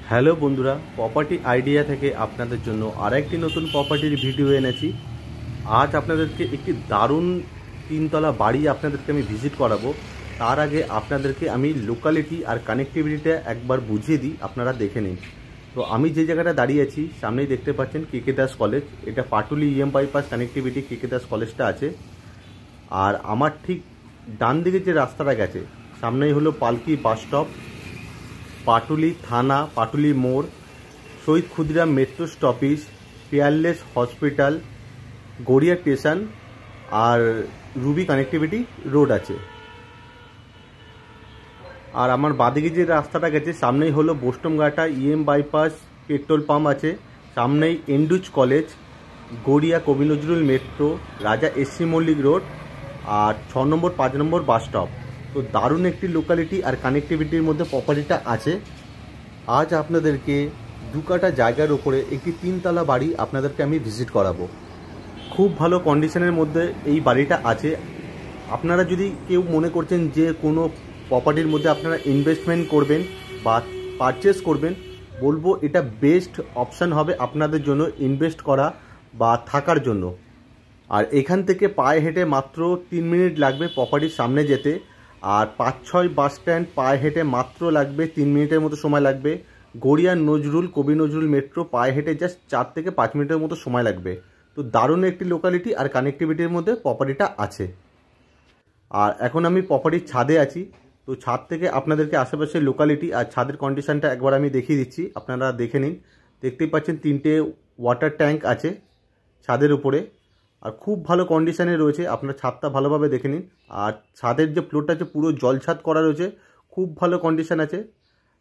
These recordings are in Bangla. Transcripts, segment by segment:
হ্যালো বন্ধুরা, প্রপার্টি আইডিয়া থেকে আপনাদের জন্য আরেকটি নতুন প্রপার্টির ভিডিও এনেছি। আজ আপনাদেরকে একটি দারুণ তিনতলা বাড়ি আপনাদেরকে আমি ভিজিট করাবো। তার আগে আপনাদেরকে আমি লোকালিটি আর কানেক্টিভিটিটা একবার বুঝিয়ে দিই, আপনারা দেখে নিন। তো আমি যে জায়গাটা দাঁড়িয়ে আছি সামনেই দেখতে পাচ্ছেন কেকে দাস কলেজ। এটা পাটুলি ইএম বাইপাস কানেক্টিভিটি কেকে দাস কলেজটা আছে। আর আমার ঠিক ডান দিকে যে রাস্তাটা গেছে সামনেই হলো পালকি বাস স্টপ, পাটুলি থানা, পাটুলি মোড়, Shahid Khudiram metro stoppage, Peerless hospital, Garia station আর রুবি কানেক্টিভিটি রোড আছে। আর আমার বাঁদিকে যে রাস্তাটা গেছে সামনেই হলো Baishnabghata EM bypass petrol pump আছে, সামনেই Andrews college, Garia Kabi Nazrul metro, Raja SC Mullick road আর 6 নম্বর 5 নম্বর বাস স্টপ। তো দারুণ একটি লোকালিটি আর কানেক্টিভিটির মধ্যে প্রপার্টিটা আছে। আজ আপনাদেরকে 2 কাঠা জায়গার উপরে একটি 3তলা বাড়ি আপনাদেরকে আমি ভিজিট করাবো। খুব ভালো কন্ডিশনের মধ্যে এই বাড়িটা আছে। আপনারা যদি কেউ মনে করছেন যে কোনো প্রপার্টির মধ্যে আপনারা ইনভেস্টমেন্ট করবেন বা পারচেস করবেন, বলবো এটা বেস্ট অপশান হবে আপনাদের জন্য ইনভেস্ট করা বা থাকার জন্য। আর এখান থেকে পায়ে হেঁটে মাত্র 3 মিনিট লাগবে প্রপার্টির সামনে যেতে। আর 5-6 বাস স্ট্যান্ড পায়ে হেঁটে মাত্র লাগবে 3 মিনিটের মতো সময় লাগবে। গড়িয়া নজরুল কবি নজরুল মেট্রো পায়ে হেঁটে জাস্ট 4 থেকে 5 মিনিটের মতো সময় লাগবে। তো দারুণ একটি লোকালিটি আর কানেক্টিভিটির মধ্যে প্রপার্টিটা আছে। আর এখন আমি প্রপার্টির ছাদে আছি। তো ছাদ থেকে আপনাদেরকে আশেপাশের লোকালিটি আর ছাদের কন্ডিশনটা একবার আমি দেখিয়ে দিচ্ছি, আপনারা দেখে নিন। দেখতেই পাচ্ছেন 3টে ওয়াটার ট্যাঙ্ক আছে ছাদের উপরে আর খুব ভালো কন্ডিশনে রয়েছে। আপনার ছাদটা ভালোভাবে দেখে নিন। আর ছাদের যে ফ্লোরটা আছে পুরো জল ছাদ করা রয়েছে, খুব ভালো কন্ডিশন আছে।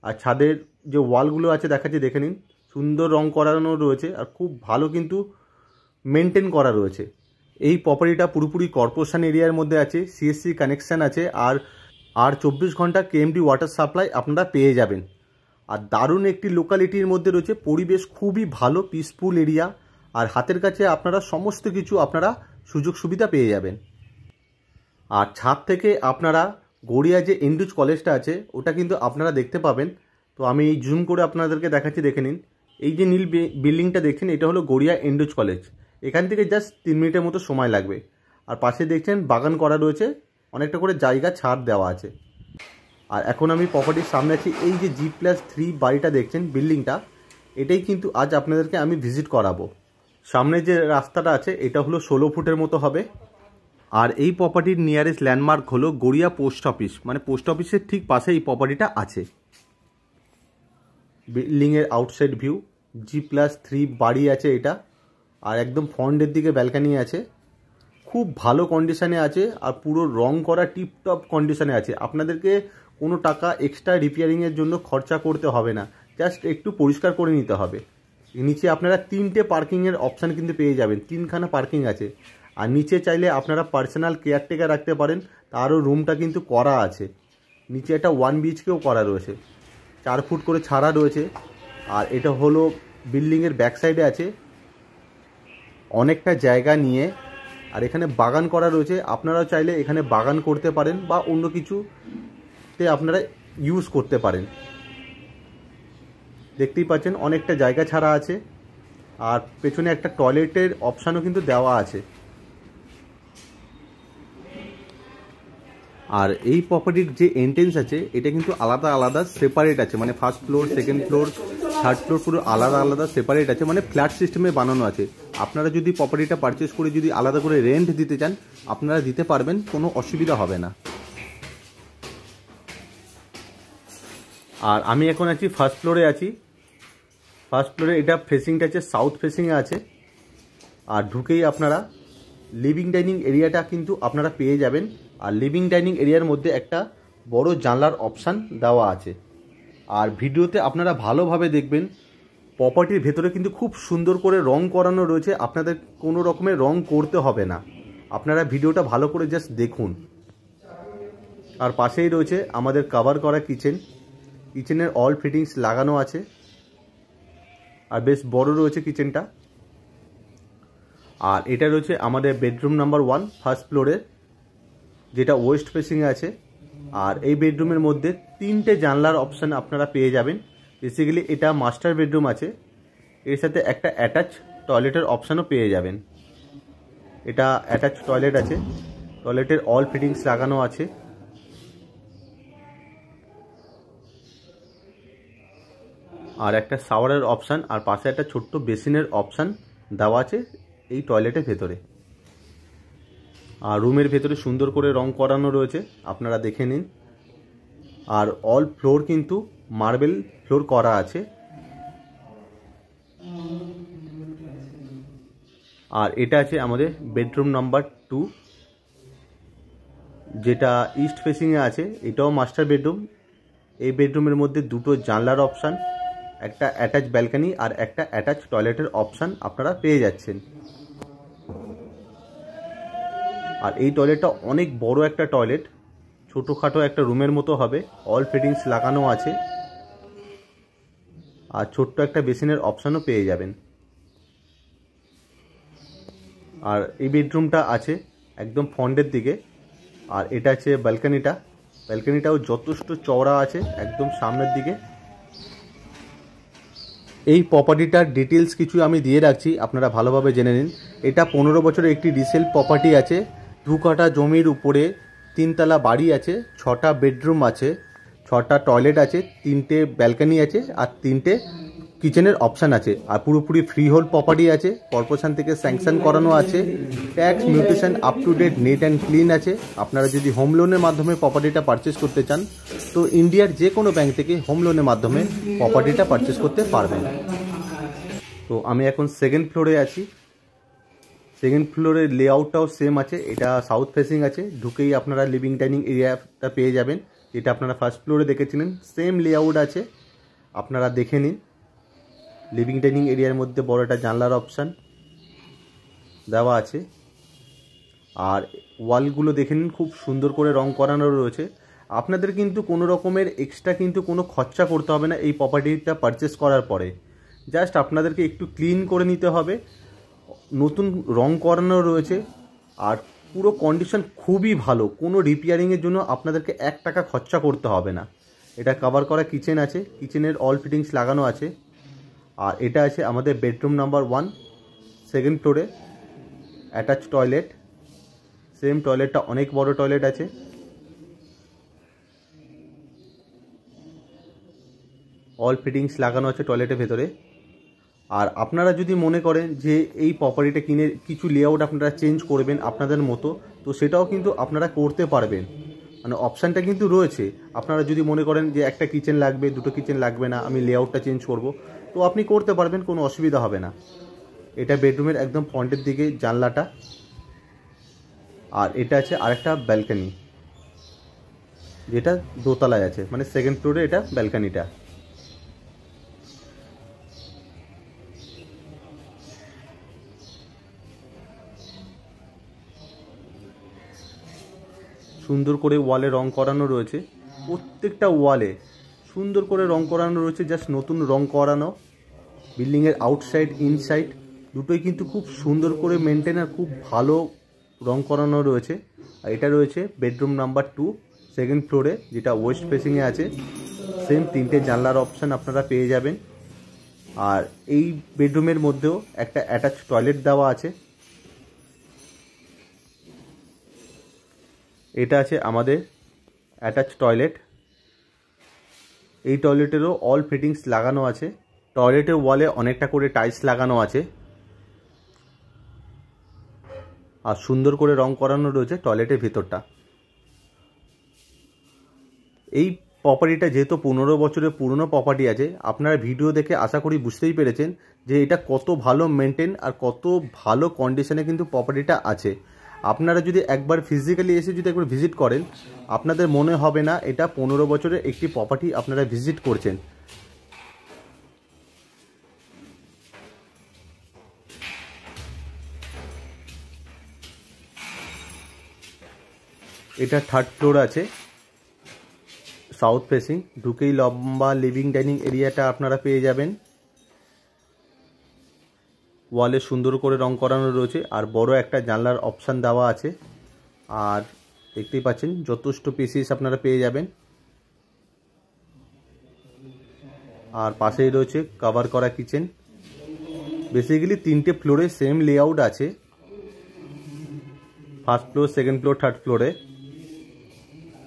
আর ছাদের যে ওয়ালগুলো আছে দেখাচ্ছি, দেখে নিন, সুন্দর রং করানো রয়েছে আর খুব ভালো কিন্তু মেনটেন করা রয়েছে। এই প্রপার্টিটা পুরোপুরি কর্পোরেশন এরিয়ার মধ্যে আছে, সিএসসি কানেকশান আছে আর 24 ঘন্টা কেএমডি ওয়াটার সাপ্লাই আপনারা পেয়ে যাবেন। আর দারুণ একটি লোকালিটির মধ্যে রয়েছে, পরিবেশ খুবই ভালো, পিসফুল এরিয়া। আর হাতের কাছে আপনারা সমস্ত কিছু আপনারা সুযোগ সুবিধা পেয়ে যাবেন। আর ছাদ থেকে আপনারা গড়িয়া যে এন্ডুজ কলেজটা আছে ওটা কিন্তু আপনারা দেখতে পাবেন। তো আমি জুম করে আপনাদেরকে দেখাচ্ছি, দেখে নিন। এই যে নীল বিল্ডিংটা দেখছেন এটা হলো গড়িয়া এন্ডুজ কলেজ। এখান থেকে জাস্ট 3 মিনিটের মতো সময় লাগবে। আর পাশে দেখছেন বাগান করা রয়েছে, অনেকটা করে জায়গা ছাড় দেওয়া আছে। আর এখন আমি প্রপার্টির সামনে আছি। এই যে G+3 বাড়িটা দেখছেন, বিল্ডিংটা, এটাই কিন্তু আজ আপনাদেরকে আমি ভিজিট করাবো। সামনে যে রাস্তাটা আছে এটা হলো 16 ফুটের মতো হবে। আর এই প্রপার্টির নিয়ারেস্ট ল্যান্ডমার্ক হলো গড়িয়া পোস্ট অফিস, মানে পোস্ট অফিসের ঠিক পাশে এই প্রপার্টিটা আছে। বিল্ডিংয়ের আউটসাইড ভিউ, G+3 বাড়ি আছে এটা। আর একদম ফ্রন্টের দিকে ব্যালকানি আছে, খুব ভালো কন্ডিশনে আছে আর পুরো রং করা টিপটপ কন্ডিশনে আছে। আপনাদেরকে কোনো টাকা এক্সট্রা রিপেয়ারিংয়ের জন্য খরচা করতে হবে না, জাস্ট একটু পরিষ্কার করে নিতে হবে। নিচে আপনারা 3টে পার্কিংয়ের অপশান কিন্তু পেয়ে যাবেন, 3খানা পার্কিং আছে। আর নিচে চাইলে আপনারা পার্সোনাল কেয়ারটেকার রাখতে পারেন, তারও রুমটা কিন্তু করা আছে। নিচে একটা 1 BHKও করা রয়েছে, 4 ফুট করে ছাড়া রয়েছে। আর এটা হলো বিল্ডিংয়ের ব্যাক সাইডে আছে অনেকটা জায়গা নিয়ে। আর এখানে বাগান করা রয়েছে, আপনারাও চাইলে এখানে বাগান করতে পারেন বা অন্য কিছুতে আপনারা ইউজ করতে পারেন। দেখতেই পাচ্ছেন অনেকটা জায়গা ছাড়া আছে। আর পেছনে একটা টয়লেটের অপশানও কিন্তু দেওয়া আছে। আর এই প্রপার্টির যে এন্ট্রেন্স আছে এটা কিন্তু আলাদা আলাদা সেপারেট আছে, মানে first floor, second floor, third floor পুরো আলাদা আলাদা সেপারেট আছে, মানে ফ্ল্যাট সিস্টেমে বানানো আছে। আপনারা যদি প্রপার্টিটা পারচেস করে যদি আলাদা করে রেন্ট দিতে চান আপনারা দিতে পারবেন, কোনো অসুবিধা হবে না। আর আমি এখন আছি ফার্স্ট ফ্লোরে আছি। ফার্স্ট ফ্লোরে এটা ফেসিংটা আছে সাউথ ফেসিংয়ে আছে। আর ঢুকেই আপনারা লিভিং ডাইনিং এরিয়াটা কিন্তু আপনারা পেয়ে যাবেন। আর লিভিং ডাইনিং এরিয়ার মধ্যে একটা বড় জানলার অপশান দেওয়া আছে। আর ভিডিওতে আপনারা ভালোভাবে দেখবেন, প্রপার্টির ভেতরে কিন্তু খুব সুন্দর করে রং করানো রয়েছে, আপনাদের কোনো রকমের রং করতে হবে না। আপনারা ভিডিওটা ভালো করে জাস্ট দেখুন। আর পাশেই রয়েছে আমাদের কভার করা কিচেন, কিচেনের অল ফিটিংস লাগানো আছে। আর বেশ বড় রয়েছে কিচেনটা। আর এটা রয়েছে আমাদের বেডরুম নাম্বার 1 ফার্স্ট ফ্লোরে, যেটা ওয়েস্ট ফেসিংয়ে আছে। আর এই বেডরুমের মধ্যে 3টে জানলার অপশান আপনারা পেয়ে যাবেন। বেসিক্যালি এটা মাস্টার বেডরুম আছে, এর সাথে একটা অ্যাটাচ টয়লেটের অপশানও পেয়ে যাবেন। এটা অ্যাটাচ টয়লেট আছে, টয়লেটের অল ফিটিংস লাগানো আছে। আর একটা শাওয়ারের অপশান আর পাশে একটা ছোট্ট বেসিনের অপশান দেওয়া আছে এই টয়লেটের ভেতরে। আর রুমের ভেতরে সুন্দর করে রং করানো রয়েছে, আপনারা দেখে নিন। আর অল ফ্লোর কিন্তু মার্বেল ফ্লোর করা আছে। আর এটা আছে আমাদের বেডরুম নাম্বার 2, যেটা ইস্ট ফেসিংয়ে আছে। এটাও মাস্টার বেডরুম। এই বেডরুমের মধ্যে দুটো জানলার অপশান, একটা অ্যাটাচ ব্যালকনি আর একটা অ্যাটাচ টয়লেটের অপশান আপনারা পেয়ে যাচ্ছেন। আর এই টয়লেটটা অনেক বড় একটা টয়লেট, ছোটোখাটো একটা রুমের মতো হবে। অল ফিটিংস লাগানো আছে আর ছোট্ট একটা বেসিনের অপশানও পেয়ে যাবেন। আর এই বেডরুমটা আছে একদম ফ্রন্টের দিকে। আর এটা আছে ব্যালকনিটাও যথেষ্ট চওড়া আছে একদম সামনের দিকে। এই প্রপার্টিটার ডিটেলস কিছু আমি দিয়ে রাখছি, আপনারা ভালোভাবে জেনে নিন। এটা 15 বছরের একটি রিসেল প্রপার্টি আছে। 2 কাঠা জমির উপরে 3 তলা বাড়ি আছে, 6টা বেডরুম আছে, 6টা টয়লেট আছে, 3টে ব্যালকনি আছে আর 3টে কিচেনের অপশান আছে। আর পুরোপুরি ফ্রি হোল্ড প্রপার্টি আছে, কর্পোরেশন থেকে স্যাংশন করানো আছে। Tax mutation up to date, net and clean আছে। আপনারা যদি হোম লোনের মাধ্যমে প্রপার্টিটা পারচেস করতে চান তো ইন্ডিয়ার যে কোনো ব্যাংক থেকে হোম লোনের মাধ্যমে প্রপার্টিটা পারচেস করতে পারবেন। তো আমি এখন সেকেন্ড ফ্লোরে আছি। সেকেন্ড ফ্লোরের লেআউটটাও সেম আছে, এটা সাউথ ফেসিং আছে। ঢুকেই আপনারা লিভিং ডাইনিং এরিয়াটা পেয়ে যাবেন, যেটা আপনারা ফার্স্ট ফ্লোরে দেখেছিলেন। সেম লেআউট আছে, আপনারা দেখে নিন। লিভিং ডাইনিং এরিয়ার মধ্যে বড় একটা জানলার অপশান দেওয়া আছে। আর ওয়ালগুলো দেখে নিন, খুব সুন্দর করে রং করানো রয়েছে। আপনাদের কিন্তু কোনো রকমের এক্সট্রা কিন্তু কোনো খরচা করতে হবে না এই প্রপার্টিটা পারচেস করার পরে। জাস্ট আপনাদেরকে একটু ক্লিন করে নিতে হবে। নতুন রং করানো রয়েছে আর পুরো কন্ডিশন খুবই ভালো, কোনো রিপেয়ারিংয়ের জন্য আপনাদেরকে 1 টাকা খরচা করতে হবে না। এটা কভার করা কিচেন আছে, কিচেনের অল ফিটিংস লাগানো আছে। আর এটা আছে আমাদের বেডরুম নাম্বার 1, সেকেন্ড ফ্লোরে, অ্যাটাচ টয়লেট। সেম টয়লেটটা অনেক বড় টয়লেট আছে। অল ফিটিংস লাগানো আছে টয়লেটের ভেতরে। আর আপনারা যদি মনে করেন যে এই প্রপার্টিটা কিনে কিছু লেআউট আপনারা চেঞ্জ করবেন আপনাদের মতো, তো সেটাও কিন্তু আপনারা করতে পারবেন। মানে অপশানটা কিন্তু রয়েছে। আপনারা যদি মনে করেন যে একটা কিচেন লাগবে, 2টো কিচেন লাগবে না, আমি লেআউটটা চেঞ্জ করব, তো আপনি করতে পারবেন, কোনো অসুবিধা হবে না। এটা বেডরুমের একদম ফ্রন্টের দিকে জানলাটা। আর এটা আছে আরেকটা ব্যালকনি, যেটা দোতলায় আছে, মানে সেকেন্ড ফ্লোরে এটা ব্যালকনিটা। সুন্দর করে ওয়ালে রং করানো রয়েছে, প্রত্যেকটা ওয়ালে সুন্দর করে রং করানো রয়েছে, জাস্ট নতুন রং করানো। বিল্ডিংয়ের আউটসাইড ইনসাইড দুটোই কিন্তু খুব সুন্দর করে মেনটেন আর খুব ভালো রং করানো রয়েছে। আর এটা রয়েছে বেডরুম নাম্বার 2, সেকেন্ড ফ্লোরে, যেটা ওয়েস্ট ফেসিংয়ে আছে। সেম 3টে জানলার অপশান আপনারা পেয়ে যাবেন। আর এই বেডরুমের মধ্যেও একটা অ্যাটাচ টয়লেট দেওয়া আছে। এটা আছে আমাদের অ্যাটাচ টয়লেট। এই টয়লেটেরও অল ফিটিংস লাগানো আছে। টয়লেটের ওয়ালে অনেকটা করে টাইলস লাগানো আছে আর সুন্দর করে রং করানো রয়েছে টয়লেটের ভিতরটা। এই প্রপার্টিটা যেহেতু 15 বছরের পুরনো প্রপার্টি আছে, আপনারা ভিডিও দেখে আশা করি বুঝতেই পেরেছেন যে এটা কত ভালো মেনটেন আর কত ভালো কন্ডিশনে কিন্তু প্রপার্টিটা আছে। আপনারা যদি একবার ফিজিক্যালি এসে যদি একবার ভিজিট করেন, আপনাদের মনে হবে না এটা 15 বছরের একটি প্রপার্টি আপনারা ভিজিট করছেন। এটা থার্ড ফ্লোর আছে, সাউথ ফেসিং। ঢুকেই লম্বা লিভিং ডাইনিং এরিয়াটা আপনারা পেয়ে যাবেন। ওয়ালে সুন্দর করে রং করানো রয়েছে আর বড় একটা জানলার অপশান দেওয়া আছে। আর দেখতেই পাচ্ছেন যথেষ্ট পিসিস আপনারা পেয়ে যাবেন। আর পাশেই রয়েছে কভার করা কিচেন। বেসিক্যালি 3টে ফ্লোরে সেম লেআউট আছে, first floor, second floor, third ফ্লোরে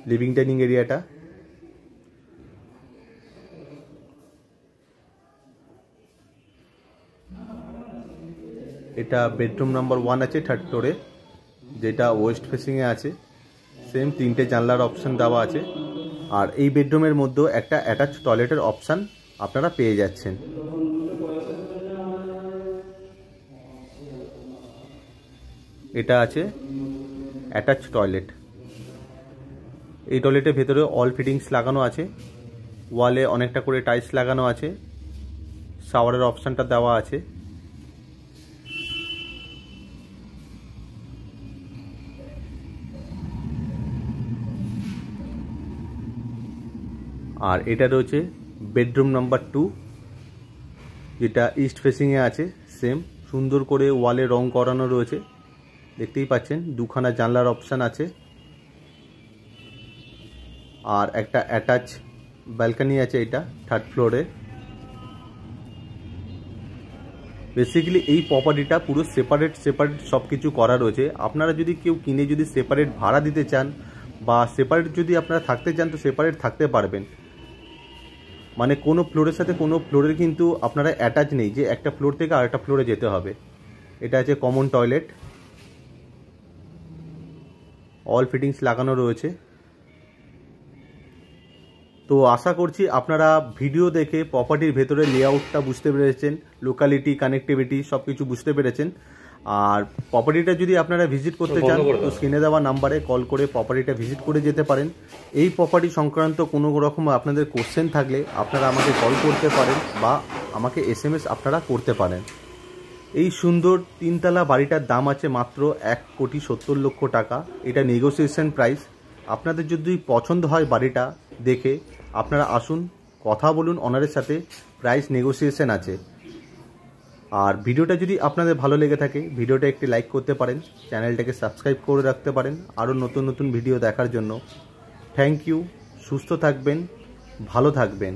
লিভিং ডাইনিং এরিয়াটা। এটা বেডরুম নাম্বার 1 আছে থার্ড ফ্লোরে, যেটা ওয়েস্ট ফেসিংয়ে আছে। সেম 3টে জানলার অপশান দেওয়া আছে। আর এই বেডরুমের মধ্যেও একটা অ্যাটাচ টয়লেটের অপশান আপনারা পেয়ে যাচ্ছেন। এটা আছে অ্যাটাচ টয়লেট। এই টয়লেটের ভেতরে অল ফিটিংস লাগানো আছে, ওয়ালে অনেকটা করে টাইলস লাগানো আছে, শাওয়ারের অপশানটা দেওয়া আছে। আর এটা রয়েছে বেডরুম নাম্বার 2, যেটা ইস্ট ফেসিংয়ে আছে। সেম সুন্দর করে ওয়ালে রং করানো রয়েছে, দেখতেই পাচ্ছেন। 2খানা জানলার অপশান আছে আর একটা অ্যাটাচ ব্যালকনি আছে এটা থার্ড ফ্লোরে। বেসিক্যালি এই প্রপার্টিটা পুরো সেপারেট সব কিছু করা রয়েছে। আপনারা যদি কেউ কিনে যদি সেপারেট ভাড়া দিতে চান বা সেপারেট যদি আপনারা থাকতে চান তো সেপারেট থাকতে পারবেন। মানে কোনো ফ্লোরের সাথে কোনো ফ্লোরের কিন্তু আপনারা অ্যাটাচ নেই যে একটা ফ্লোর থেকে আরেকটা ফ্লোরে যেতে হবে। এটা আছে কমন টয়লেট, অল ফিটিংস লাগানো রয়েছে। তো আশা করছি আপনারা ভিডিও দেখে প্রপার্টির ভেতরে লেআউটটা বুঝতে পেরেছেন, লোকালিটি, কানেক্টিভিটি সব কিছু বুঝতে পেরেছেন। আর প্রপার্টিটা যদি আপনারা ভিজিট করতে চান তো স্ক্রিনে দেওয়া নাম্বারে কল করে প্রপার্টিটা ভিজিট করে যেতে পারেন। এই প্রপার্টি সংক্রান্ত কোনো রকম আপনাদের কোশ্চেন থাকলে আপনারা আমাকে কল করতে পারেন বা আমাকে SMS আপনারা করতে পারেন। এই সুন্দর 3তলা বাড়িটার দাম আছে মাত্র 1,70,00,000 টাকা। এটা নেগোসিয়েশন প্রাইস। আপনাদের যদি পছন্দ হয় বাড়িটা দেখে আপনারা আসুন, কথা বলুন ওনারের সাথে, প্রাইস নেগোসিয়েশন আছে। আর ভিডিওটা যদি আপনাদের ভালো লেগে থাকে ভিডিওটা একটি লাইক করতে পারেন, চ্যানেলটাকে সাবস্ক্রাইব করে রাখতে পারেন আরও নতুন নতুন ভিডিও দেখার জন্য। Thank you. সুস্থ থাকবেন, ভালো থাকবেন।